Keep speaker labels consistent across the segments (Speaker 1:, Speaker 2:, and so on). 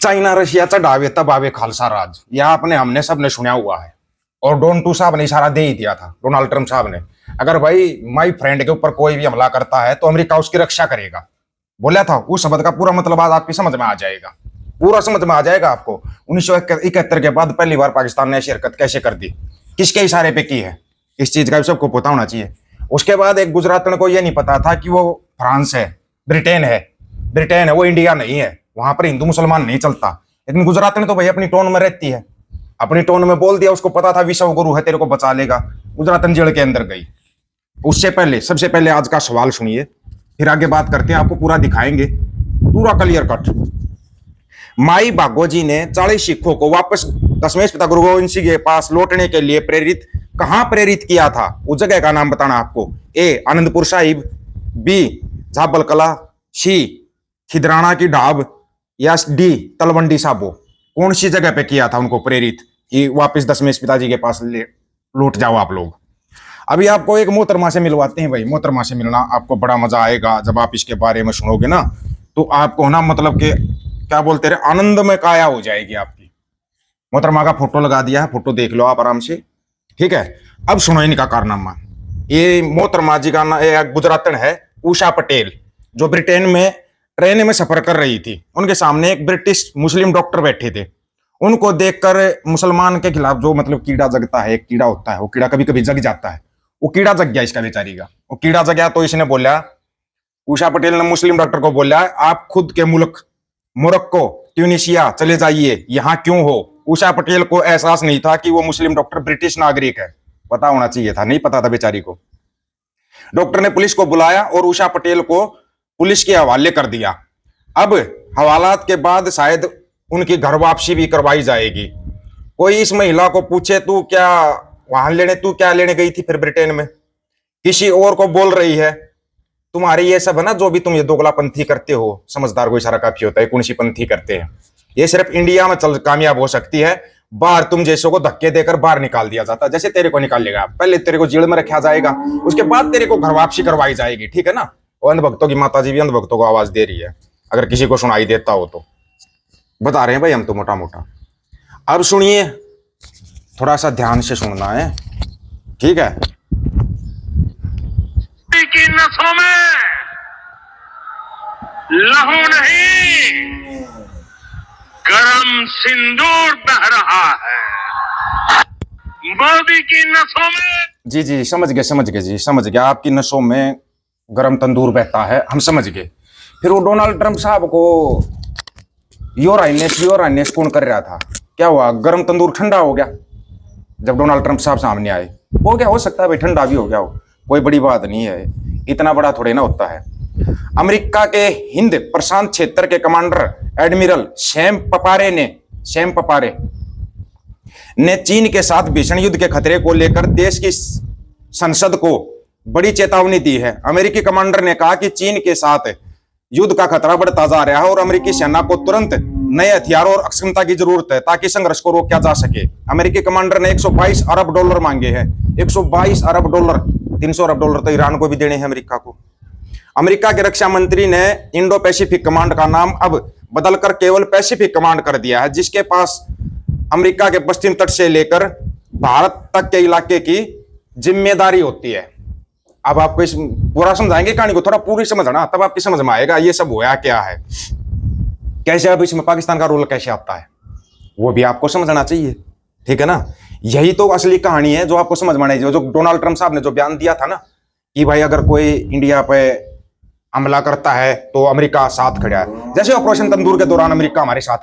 Speaker 1: China Russia चढ़ावे तब आवे खालसा राज, यह आपने हमने सबने सुना हुआ है। और डोन टू साहब ने इशारा दे ही दिया था, डोनाल्ड ट्रंप साहब ने, अगर भाई माई फ्रेंड के ऊपर कोई भी हमला करता है तो अमेरिका उसकी रक्षा करेगा, बोला था। उस शब्द का पूरा मतलब आज आपकी समझ में आ जाएगा, पूरा समझ में आ जाएगा आपको। 1971 के बाद पहली बार पाकिस्तान ने ऐसी हरकत कैसे कर दी, किसके इशारे पे की है, इस चीज का भी सबको पता होना चाहिए। उसके बाद एक गुजरातन को यह नहीं पता था कि वो फ्रांस है, ब्रिटेन है, वो इंडिया नहीं है, वहां पर हिंदू मुसलमान नहीं चलता। लेकिन गुजरातन तो भाई अपनी टोन में रहती है, अपनी टोन में बोल दिया, उसको पता था विश्व गुरु है, तेरे को बचा लेगा। गुजरातन जेल के अंदर गई। उससे पहले सबसे पहले आज का सवाल सुनिए, फिर आगे बात करते हैं, आपको पूरा दिखाएंगे, पूरा क्लियर कट। माई भागो जी ने 40 सिखों को वापस दसवें पिता गुरु गोविंद सिंह के पास लौटने के लिए कहां प्रेरित किया था? उस जगह का नाम बताना आपको। ए आनंदपुर साहिब, बी झाबल कला, सी खिदराना की ढाब, या डी तलवंडी साबो। कौन सी जगह पे किया था उनको प्रेरित कि वापस दसवें पिताजी के पास लौट जाओ आप लोग? अभी आपको एक मोहतरमा से मिलवाते हैं भाई, मोहतरमा से मिलना आपको बड़ा मजा आएगा। जब आप इसके बारे में सुनोगे ना तो आपको ना मतलब कि क्या बोलते रहे, आनंद में काया हो जाएगी आपकी। मोहतरमा का फोटो लगा दिया है, फोटो देख लो आप आराम से, ठीक है। अब सुनो इनका कारनामा। ये मोहतरमा जी का गुजरातन है उषा पटेल, जो ब्रिटेन में ट्रेन में सफर कर रही थी। उनके सामने एक ब्रिटिश मुस्लिम डॉक्टर बैठे थे। उनको देखकर मुसलमान के खिलाफ जो मतलब कीड़ा जगता है, एक कीड़ा होता है, वो कीड़ा कभी कभी जग जाता है, वो कीड़ा जग गया इसका बेचारी का। वो कीड़ा जग गया तो इसने बोला, उषा पटेल ने मुस्लिम डॉक्टर को बोला, आप खुद के मुल्क मोरक्को, ट्यूनिशिया चले जाइए, यहाँ क्यों हो? उषा पटेल को एहसास नहीं था कि वो मुस्लिम डॉक्टर ब्रिटिश नागरिक है, पता होना चाहिए था, नहीं पता था बेचारी को। डॉक्टर ने पुलिस को बुलाया और उषा पटेल को पुलिस के हवाले कर दिया। अब हवालात के बाद शायद उनकी घर वापसी भी करवाई जाएगी। कोई इस महिला को पूछे तू क्या लेने गई थी फिर ब्रिटेन में? किसी और को बोल रही है तुम्हारे ये सब है ना, जो भी तुम ये दोगलापंथी करते हो, समझदार को इशारा काफी होता है, कौन सी पंथी करते हैं, ये सिर्फ इंडिया में कामयाब हो सकती है। बाहर तुम जैसों को धक्के देकर बाहर निकाल दिया जाता, जैसे तेरे को निकालेगा, पहले तेरे को जेल में रखा जाएगा, उसके बाद तेरे को घर वापसी करवाई जाएगी, ठीक है ना। और अंधभक्तों की माता जी भी अंधभक्तों को आवाज दे रही है, अगर किसी को सुनाई देता हो तो बता रहे हैं भाई हम तो मोटा मोटा। अब सुनिए, थोड़ा सा ध्यान से सुनना है, ठीक है।
Speaker 2: की नसों में लहू नहीं, गरम सिंदूर बह रहा है। मोदी की नसों में,
Speaker 1: जी समझ गए जी, समझ गया, आपकी नसों में गरम तंदूर बहता है, हम समझ गए। फिर वो डोनाल्ड ट्रंप साहब को योर हाइनेस कौन कर रहा था? क्या हुआ, गरम तंदूर ठंडा हो गया जब डोनाल्ड ट्रंप साहब सामने आए? हो गया, हो सकता है भाई ठंडा भी हो गया हो, कोई बड़ी बात नहीं है, इतना बड़ा थोड़े ना होता है। अमेरिका के हिंद प्रशांत क्षेत्र के कमांडर एडमिरल सैम पपारे ने चीन के साथ भीषण युद्ध के खतरे को लेकर देश की संसद को बड़ी चेतावनी दी है। अमेरिकी कमांडर ने कहा कि चीन के साथ युद्ध का खतरा बढ़ता जा रहा है और अमेरिकी सेना को तुरंत नए हथियारों और अक्षमता की जरूरत है ताकि संघर्ष को रोका जा सके। अमेरिकी कमांडर ने 122 अरब डॉलर मांगे हैं, 122 अरब डॉलर, 300 अरब डॉलर तो ईरान को भी देने हैं अमेरिका को। अमेरिका के रक्षा मंत्री ने इंडो पैसिफिक कमांड का नाम अब बदलकर केवल पैसिफिक कमांड कर दिया है, जिसके पास अमेरिका के पश्चिम तट से लेकर भारत तक के इलाके की जिम्मेदारी होती है। अब आपको इस पूरा समझाएंगे कहानी को, थोड़ा पूरी समझना, तब आपकी समझ में आएगा ये सब होया क्या है, कैसे अब इसमें पाकिस्तान का रोल कैसे आता है, वो भी आपको समझना चाहिए, ठीक है ना। यही तो असली कहानी है जो आपको समझ में आनी चाहिए। जो डोनाल्ड ट्रंप साहब ने जो बयान दिया था ना कि भाई अगर कोई इंडिया पे हमला करता है तो अमेरिका साथ खड़ा है, जैसे ऑपरेशन तंदूर के दौरान अमेरिका हमारे साथ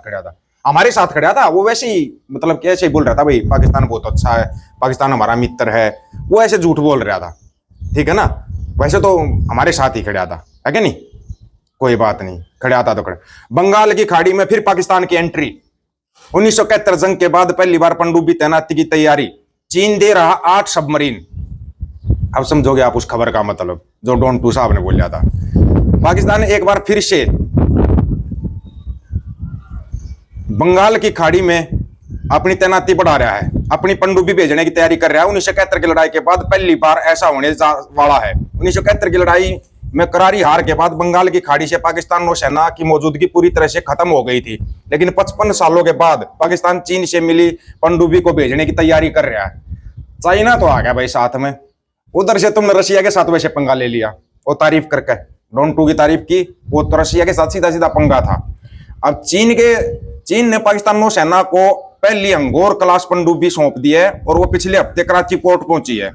Speaker 1: खड़ा था, वो वैसे ही मतलब कैसे बोल रहा था भाई पाकिस्तान बहुत अच्छा है, पाकिस्तान हमारा मित्र है, वो ऐसे झूठ बोल रहा था, ठीक है ना। वैसे तो हमारे साथ ही खड़ा था, है क्या नहीं, कोई बात नहीं, खड़ा था तो खड़ा। बंगाल की खाड़ी में फिर पाकिस्तान की एंट्री, 1971 जंग के बाद पहली बार पनडुब्बी तैनाती की तैयारी, चीन दे रहा 8 सबमरीन। अब समझोगे आप उस खबर का मतलब जो डॉन टू साहब ने बोला था। पाकिस्तान एक बार फिर से बंगाल की खाड़ी में अपनी तैनाती बढ़ा रहा है, अपनी पनडुब्बी भेजने की तैयारी कर रहा है। 1971 की लड़ाई के बाद पहली बार ऐसा होने वाला है। 1971 की लड़ाई में करारी हार के बाद बंगाल की खाड़ी से पाकिस्तान नौसेना की मौजूदगी पूरी तरह से खत्म हो गई थी, लेकिन 55 सालों के बाद पाकिस्तान चीन से मिली पनडुब्बी को भेजने की तैयारी कर रहा है। चाइना तो आ गया भाई साथ में, उधर से तुमने रशिया के साथ वैसे पंगा ले लिया, वो तारीफ करके डॉन टू की तारीफ की, वो तो रशिया के साथ सीधा सीधा पंगा था। अब चीन ने पाकिस्तान नौसेना को पहली अंगोर क्लास पनडुब्बी सौंप दी है और वो पिछले हफ्ते कराची पोर्ट पहुंची है।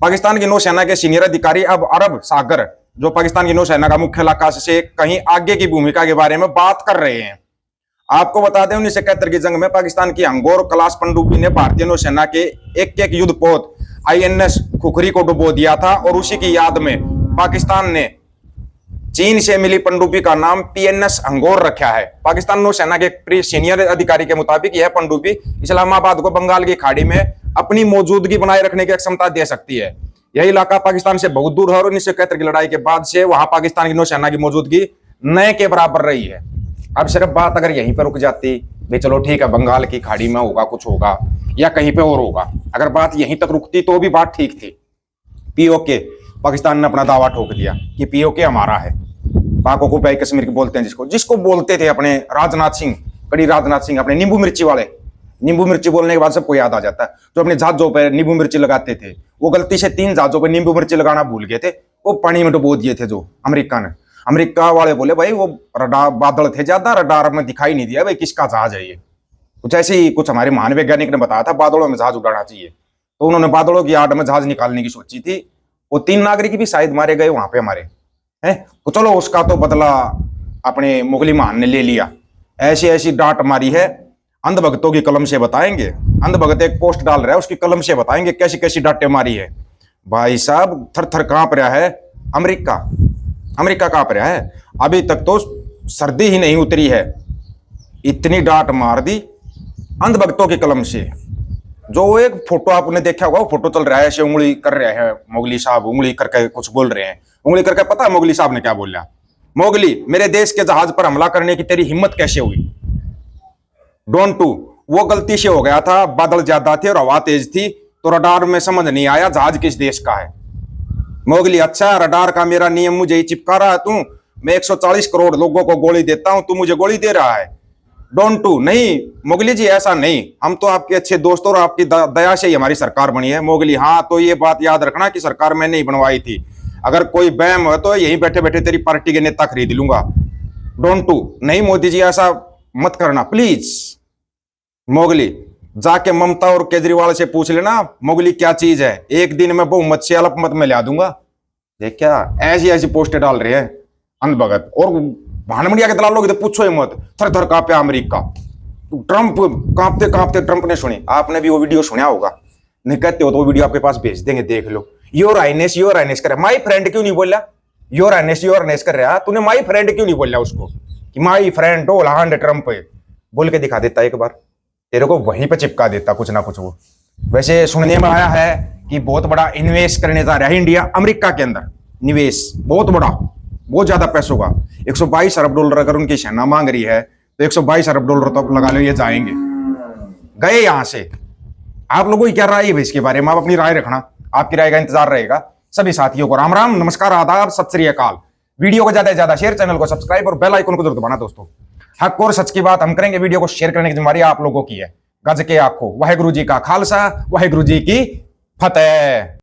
Speaker 1: पाकिस्तान की नौसेना के सीनियर अधिकारी अब अरब सागर, जो पाकिस्तान की नौसेना का मुख्य इलाका से कहीं आगे की भूमिका के बारे में बात कर रहे हैं। आपको बता दें 1971 की जंग में पाकिस्तान की अंगोर क्लास पनडुब्बी ने भारतीय नौसेना के एक युद्धपोत INS खुखरी को डुबो दिया था और उसी की याद में पाकिस्तान ने चीन से मिली पनडुब्बी का नाम PNS अंगोर रखा है। पाकिस्तान नौसेना के सीनियर अधिकारी के मुताबिक यह पनडुब्बी इस्लामाबाद को बंगाल की खाड़ी में अपनी मौजूदगी बनाए रखने की क्षमता दे सकती है। यह इलाका पाकिस्तान से बहुत दूर है और 1971 की लड़ाई के बाद से वहां पाकिस्तान की नौसेना की मौजूदगी न के बराबर रही है। अब सिर्फ बात अगर यहीं पर रुक जाती, भाई चलो ठीक है बंगाल की खाड़ी में होगा, कुछ होगा या कहीं पे और होगा, अगर बात यहीं तक रुकती तो भी बात ठीक थी। POK, पाकिस्तान ने अपना दावा ठोक दिया कि POK हमारा है। पाक ऑक्युपाई कश्मीर बोलते हैं जिसको बोलते थे अपने राजनाथ सिंह, कड़ी राजनाथ सिंह, अपने नींबू मिर्ची वाले। नींबू मिर्ची बोलने के बाद सबको याद आ जाता है, जो अपने जहाजों पर नींबू मिर्ची लगाते थे, वो गलती से 3 जहाजों पर नींबू मिर्ची लगाना भूल गए थे, वो पानी में डुबो दिए थे जो अमेरिका वाले बोले भाई वो रडार बादल थे ज्यादा, रडार में दिखाई नहीं दिया भाई किसका जहाज है ये। कुछ ऐसे ही कुछ हमारे महान वैज्ञानिक ने बताया था बादलों में जहाज उड़ाना चाहिए, तो उन्होंने बादलों की आड़ में जहाज निकालने की सोची थी। वो 3 नागरिक भी शायद मारे गए वहां पे हमारे हैं। तो चलो उसका तो बदला अपने मुगली महान ने ले लिया। ऐसी ऐसी डांट मारी है, अंधभक्तों की कलम से बताएंगे। अंधभक्त एक पोस्ट डाल रहा है, उसकी कलम से बताएंगे कैसी कैसी डांटें मारी है। भाई साहब थर थर कांप रहा है अमेरिका कांप रहा है। अभी तक तो सर्दी ही नहीं उतरी है, इतनी डांट मार दी अंधभक्तों की कलम से। जो एक फोटो आपने देखा होगा, वो फोटो चल रहा है, ऐसे उंगली कर रहे हैं मोगली साहब, उंगली करके कुछ बोल रहे हैं। उंगली करके पता है मोगली साहब ने क्या बोला? मोगली, मेरे देश के जहाज पर हमला करने की तेरी हिम्मत कैसे हुई? डॉन टू, वो गलती से हो गया था, बादल ज्यादा थे और हवा तेज थी, तो रडार में समझ नहीं आया जहाज किस देश का है। मोगली, अच्छा रडार का मेरा नियम मुझे ही चिपका रहा है तू? मैं 140 करोड़ लोगों को गोली देता हूं, तू मुझे गोली दे रहा है। डॉन टू, नहीं मोगली जी ऐसा नहीं, हम तो आपके अच्छे दोस्त और आपकी दया से ही हमारी सरकार बनी है। मोगली, हाँ तो ये बात याद रखना कि सरकार मैंने ही बनवाई थी, अगर कोई बैम हो तो यहीं बैठे बैठे तेरी पार्टी के नेता खरीद लूंगा। डॉन टू, नहीं मोदी जी ऐसा मत करना प्लीज। मोगली, जाके ममता और केजरीवाल से पूछ लेना मोगली क्या चीज है, एक दिन में बहुमत से अल्पमत में ला दूंगा। देख क्या ऐसी ऐसी पोस्टें डाल रहे हैं अंधभगत, और भानमंडिया के दलालों की तो पूछो ही मत, थर थर कांपे अमेरिका। ट्रंप कांपते कांपते ट्रंप ने सुनी, आपने भी वो वीडियो सुना होगा, नहीं कहते हो तो वो वीडियो आपके पास भेज देंगे, देख लो। योर हाइनेस कर रहा, माई फ्रेंड क्यों नहीं बोला? योर हाइनेस कर रहा, तूने माई फ्रेंड क्यों नहीं बोला उसको कि माई फ्रेंड ओ लहांड ट्रंप बोल के दिखा देता एक बार, तेरे को वहीं पे चिपका देता कुछ ना कुछ। वो वैसे सुनने में आया है कि बहुत बड़ा इन्वेस्ट करने जा रहा है इंडिया अमेरिका के अंदर, निवेश बहुत बड़ा, बहुत ज्यादा पैसों का। 122 अरब डॉलर अगर उनकी सेना मांग रही है तो 122 अरब डॉलर तो आप लगा लो ये जाएंगे, गए यहां से। आप लोगों की क्या राय है इसके बारे में? आप अपनी राय रखना, आपकी राय का इंतजार रहेगा। सभी साथियों को राम राम, नमस्कार, आदाब, सत श्री अकाल। वीडियो को ज्यादा से ज्यादा शेयर, चैनल को सब्सक्राइब और बेल आइकन को जरूर दबाना दोस्तों। हक और सच की बात हम करेंगे, वीडियो को शेयर करने की जिम्मेदारी आप लोगों की है। गज के आखो, वाहेगुरु जी का खालसा, वाहेगुरु जी की फतेह।